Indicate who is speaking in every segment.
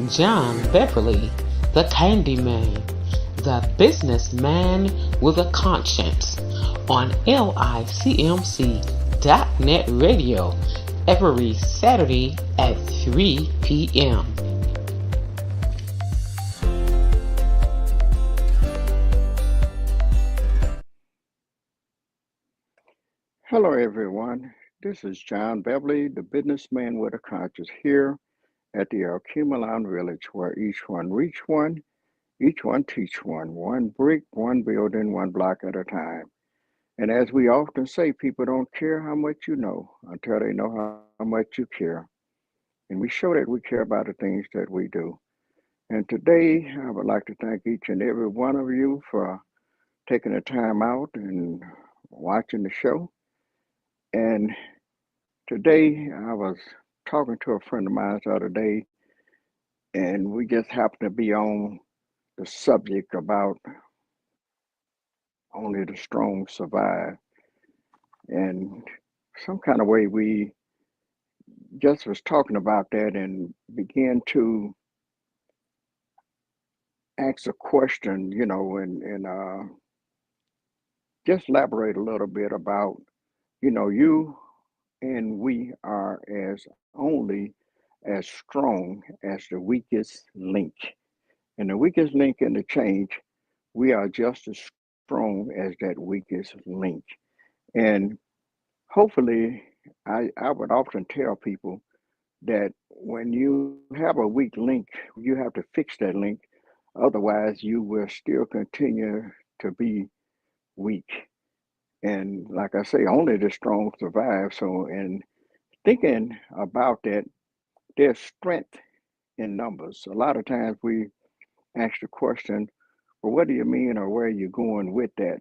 Speaker 1: John Beverly, the Candyman, the businessman with a conscience, on LICMC.net radio every Saturday at 3 p.m.
Speaker 2: Hello, everyone. This is John Beverly, the businessman with a conscience, here at the Alchemilan Village, where each one reach one, each one teach one brick, one building, one block at a time. And as we often say, people don't care how much you know until they know how much you care. And we show that we care about the things that we do. And today, I would like to thank each and every one of you for taking the time out and watching the show. And today, I was talking to a friend of mine the other day, and we just happened to be on the subject about only the strong survive. And some kind of way we just was talking about that and began to ask a question, and just elaborate a little bit about, you and we are as only as strong as the weakest link. And the weakest link in the change, we are just as strong as that weakest link. And hopefully, I would often tell people that when you have a weak link, you have to fix that link. Otherwise, you will still continue to be weak. And like I say, only the strong survive. So, in thinking about that, there's strength in numbers. A lot of times we ask the question, well, what do you mean or where are you going with that?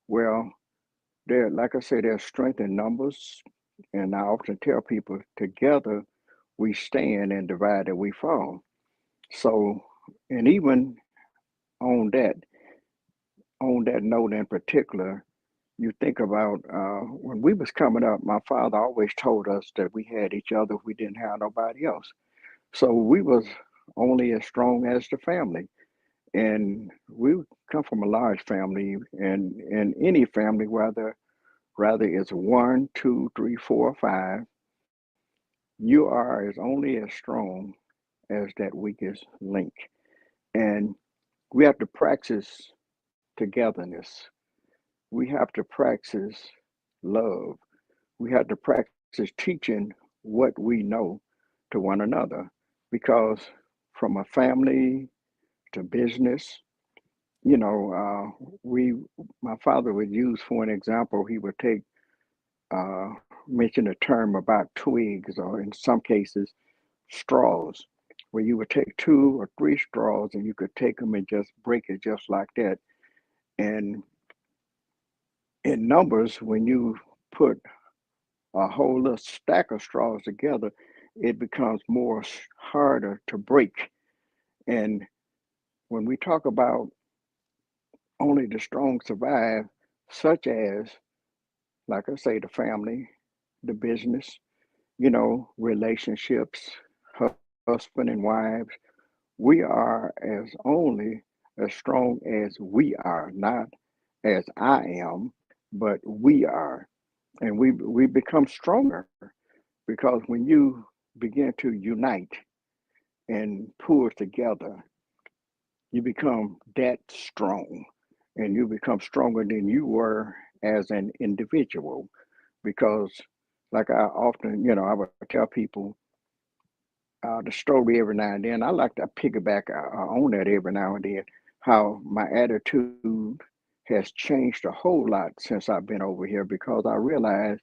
Speaker 2: Well, like I say, there's strength in numbers. And I often tell people together we stand and divided we fall. So, and even on that, on that note in particular, you think about when we was coming up, my father always told us that we had each other, we didn't have nobody else. So we was only as strong as the family. And we come from a large family, and in any family, whether it's one, two, three, four, or five, you are as only as strong as that weakest link. And we have to practice togetherness. We have to practice love. We have to practice teaching what we know to one another. Because from a family to business, we, my father would use for an example, he would mention a term about twigs, or in some cases, straws, where you would take two or three straws and you could take them and just break it just like that. And in numbers, when you put a whole little stack of straws together, it becomes more harder to break. And when we talk about only the strong survive, such as, like I say, the family, the business, relationships, husband and wives, we are as only as strong as we are, not as I am, but we are. And we become stronger because when you begin to unite and pull together, you become that strong, and you become stronger than you were as an individual. Because, like I often, I would tell people the story every now and then. I like to piggyback on that every now and then. How my attitude has changed a whole lot since I've been over here, because I realized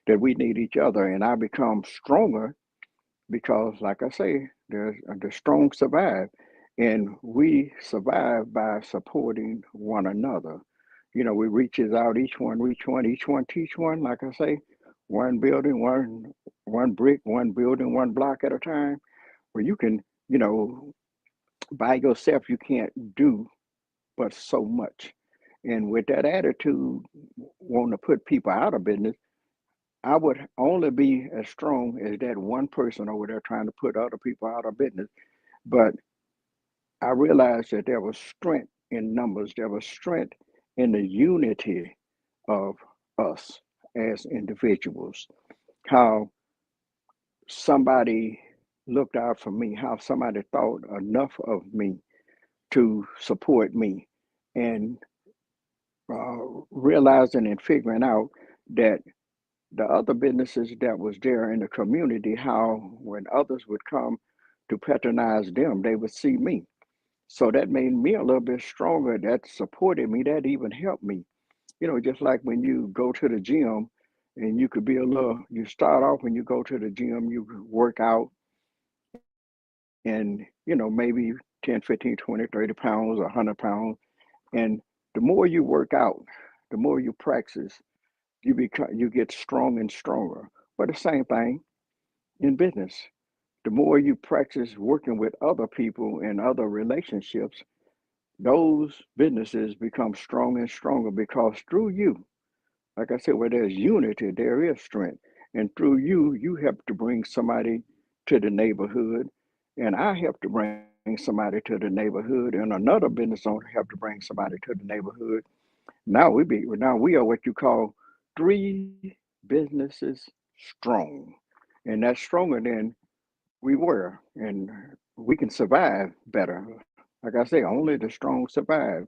Speaker 2: that we need each other, and I become stronger because, like I say, there's the strong survive, and we survive by supporting one another. We reaches out, each one reach one, each one teach one. Like I say, one building, one brick, one building, one block at a time. Where you can, you know, by yourself you can't do but so much. And with that attitude, wanting to put people out of business, I would only be as strong as that one person over there trying to put other people out of business. But I realized that there was strength in numbers, there was strength in the unity of us as individuals. How somebody looked out for me, how somebody thought enough of me to support me, and realizing and figuring out that the other businesses that was there in the community, how when others would come to patronize them, they would see me. So that made me a little bit stronger. That supported me. That even helped me. Just like when you go to the gym and you could be a little, you start off when you go to the gym, you work out and, maybe 10, 15, 20, 30 pounds, 100 pounds. And the more you work out, the more you practice, you get strong and stronger. But the same thing in business. The more you practice working with other people and other relationships, those businesses become strong and stronger because through you, like I said, where there's unity, there is strength. And through you, you help to bring somebody to the neighborhood. And I help to bring somebody to the neighborhood. And another business owner help to bring somebody to the neighborhood. Now we are what you call three businesses strong. And that's stronger than we were. And we can survive better. Like I say, only the strong survive.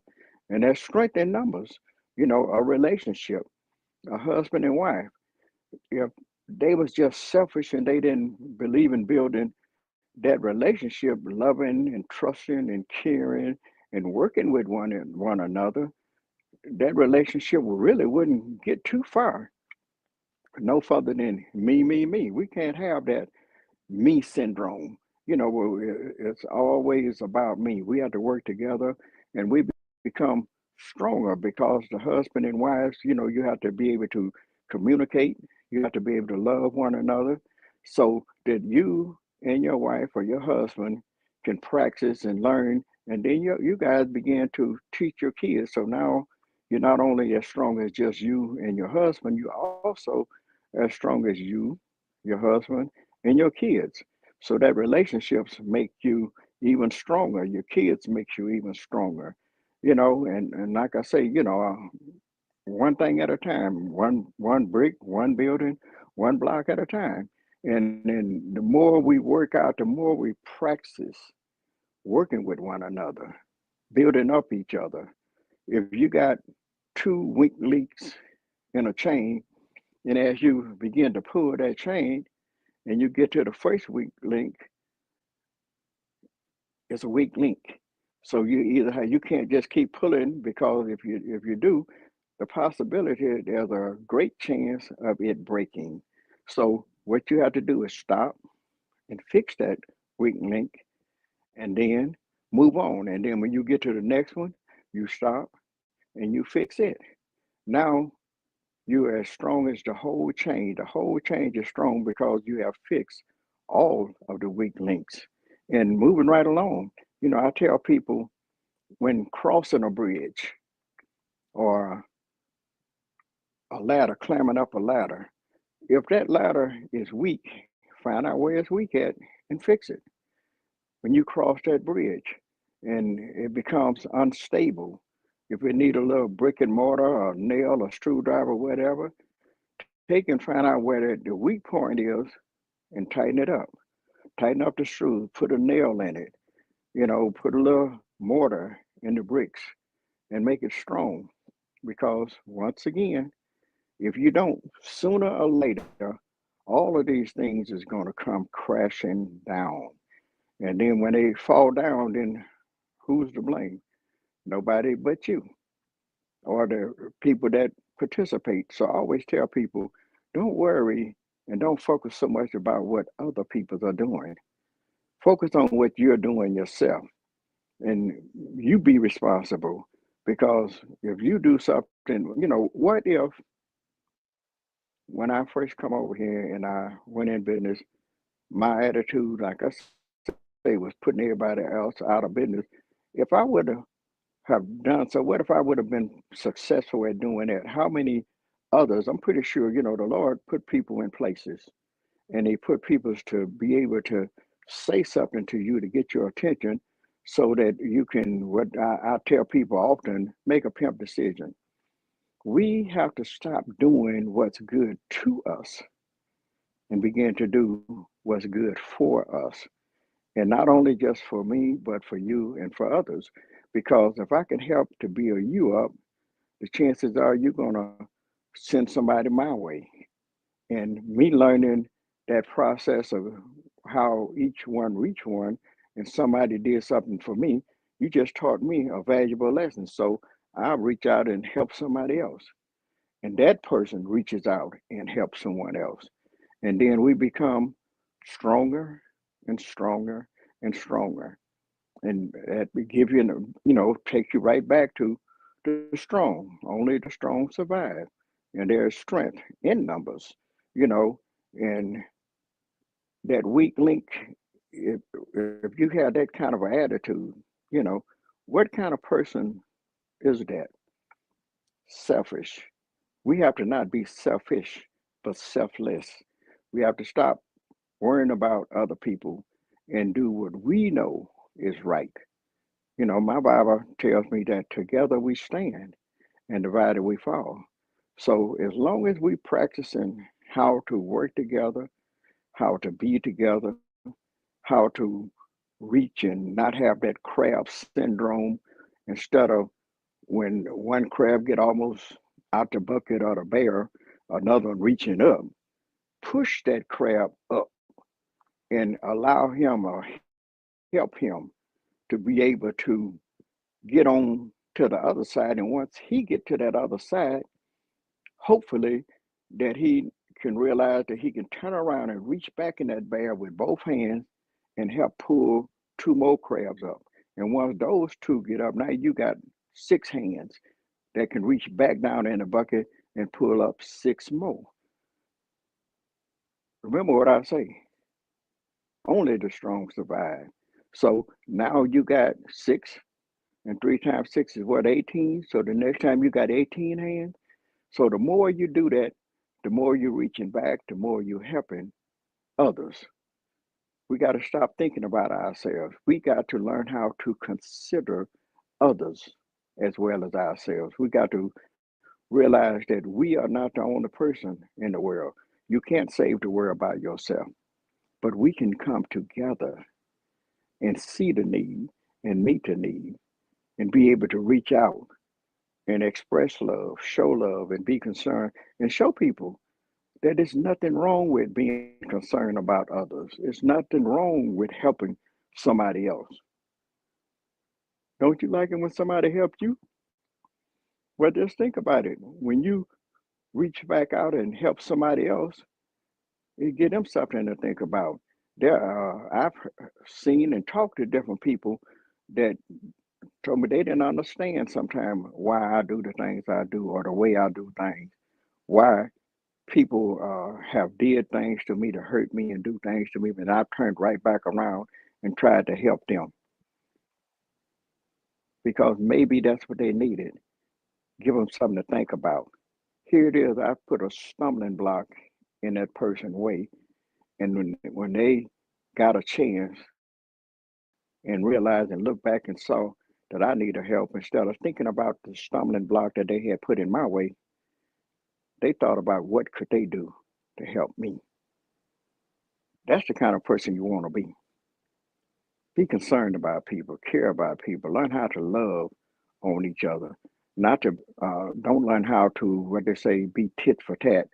Speaker 2: And there's strength in numbers. A relationship, a husband and wife, if they was just selfish and they didn't believe in building that relationship, loving and trusting and caring and working with one another, that relationship really wouldn't get too far, no further than me, me, me. We can't have that me syndrome. Where it's always about me. We have to work together and we become stronger because the husband and wives, you have to be able to communicate. You have to be able to love one another so that you and your wife or your husband can practice and learn. And then you guys begin to teach your kids. So now you're not only as strong as just you and your husband, you're also as strong as you, your husband, and your kids. So that relationships make you even stronger. Your kids makes you even stronger. And like I say, one thing at a time, one brick, one building, one block at a time. And then the more we work out, the more we practice working with one another, building up each other. If you got two weak links in a chain, and as you begin to pull that chain, and you get to the first weak link, it's a weak link. So you can't just keep pulling because if you do, the possibility there's a great chance of it breaking. So what you have to do is stop and fix that weak link and then move on. And then when you get to the next one, you stop and you fix it. Now you're as strong as the whole chain. The whole chain is strong because you have fixed all of the weak links and moving right along. I tell people when crossing a bridge or a ladder, climbing up a ladder, if that ladder is weak, find out where it's weak at and fix it. When you cross that bridge and it becomes unstable, if it need a little brick and mortar or nail or screwdriver, whatever, take and find out where the weak point is and tighten it up. Tighten up the screws, put a nail in it, put a little mortar in the bricks and make it strong. Because once again, if you don't, sooner or later, all of these things is going to come crashing down. And then when they fall down, then who's to blame? Nobody but you or the people that participate. So I always tell people, don't worry and don't focus so much about what other people are doing. Focus on what you're doing yourself and you be responsible because if you do something, what if when I first come over here and I went in business, my attitude, like I say, was putting everybody else out of business. If I would have done so, what if I would have been successful at doing that? How many others? I'm pretty sure, the Lord put people in places and he put people to be able to say something to you to get your attention so that you can, what I tell people often, make a pimp decision. We have to stop doing what's good to us and begin to do what's good for us. And not only just for me, but for you and for others. Because if I can help to build you up, the chances are you're going to send somebody my way. And me learning that process of how each one reach one, and somebody did something for me, you just taught me a valuable lesson. So I'll reach out and help somebody else. And that person reaches out and helps someone else. And then we become stronger and stronger and stronger. And that will give you, take you right back to the strong. Only the strong survive. And there's strength in numbers, you know, and that weak link, if you have that kind of an attitude, you know, what kind of person is that? Selfish. We have to not be selfish, but selfless. We have to stop worrying about other people and do what we know is right. My Bible tells me that together we stand and divided we fall. So as long as we practicing how to work together, how to be together, how to reach and not have that crab syndrome, instead of when one crab get almost out the bucket or the bear, another one reaching up, push that crab up and allow him or help him to be able to get on to the other side. And once he get to that other side, hopefully that he can realize that he can turn around and reach back in that bear with both hands and help pull two more crabs up. And once those two get up, now you got six hands that can reach back down in the bucket and pull up six more. Remember what I say, only the strong survive. So now you got six, and three times six is what, 18? So the next time you got 18 hands. So the more you do that, the more you're reaching back, the more you're helping others. We got to stop thinking about ourselves. We got to learn how to consider others as well as ourselves. We got to realize that we are not the only person in the world. You can't save the world by yourself, but we can come together and see the need and meet the need and be able to reach out and express love, show love, and be concerned and show people that there's nothing wrong with being concerned about others. It's nothing wrong with helping somebody else. Don't you like it when somebody helps you? Well, just think about it. When you reach back out and help somebody else, it give them something to think about. I've seen and talked to different people that told me they didn't understand sometimes why I do the things I do or the way I do things. Why people have did things to me to hurt me and do things to me, but I've turned right back around and tried to help them because maybe that's what they needed. Give them something to think about. Here it is. I put a stumbling block in that person's way, and when they got a chance and realized and looked back and saw that I needed help, instead of thinking about the stumbling block that they had put in my way, they thought about what could they do to help me. That's the kind of person you want to be. Be concerned about people, care about people, learn how to love on each other. Not to don't learn how to what they say be tit for tat.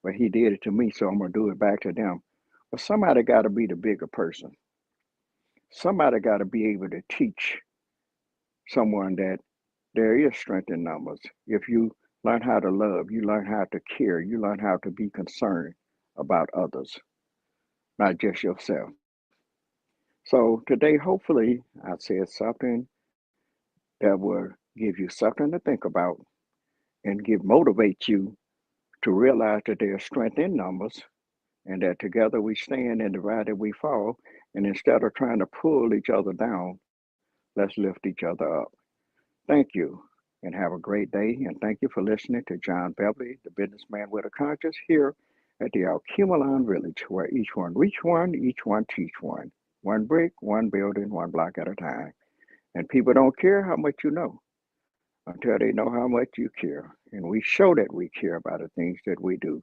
Speaker 2: But he did it to me, so I'm gonna do it back to them. But somebody got to be the bigger person. Somebody got to be able to teach someone that there is strength in numbers. If you learn how to love, you learn how to care, you learn how to be concerned about others, not just yourself. So today, hopefully, I said something that will give you something to think about and give motivate you to realize that there's strength in numbers and that together we stand and divided we fall. And instead of trying to pull each other down, let's lift each other up. Thank you and have a great day. And thank you for listening to John Beverly, the businessman with a conscience, here at the Alcumalon Village, where each one reach one, each one teach one. one brick, one building, one block at a time. And people don't care how much you know until they know how much you care. And we show that we care about the things that we do.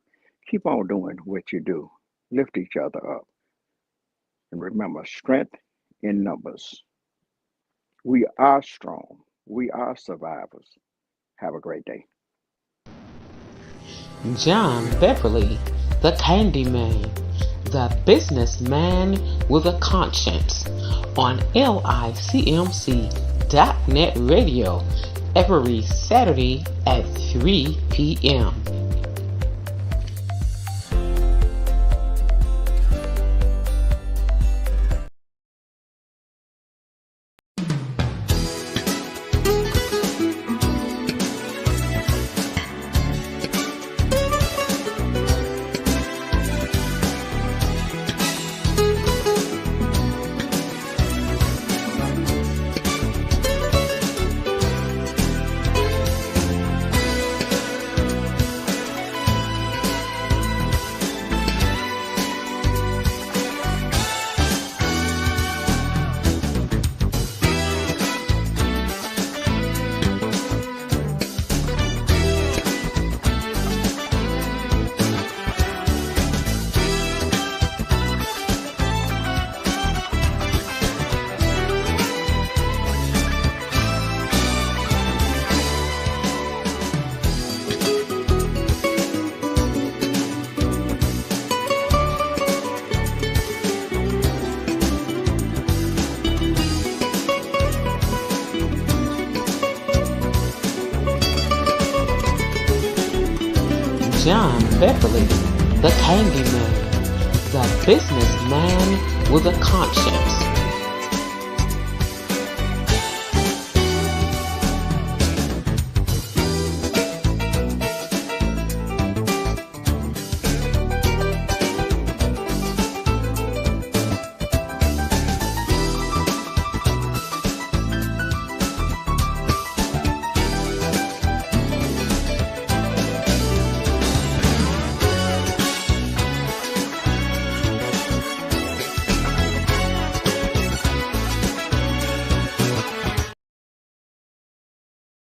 Speaker 2: Keep on doing what you do. Lift each other up. And remember, strength in numbers. We are strong. We are survivors. Have a great day.
Speaker 1: John Beverly, the Candyman, the businessman with a conscience, on LICMC.net radio every Saturday at 3 p.m. John Beverly, the Candyman, the businessman with a conscience,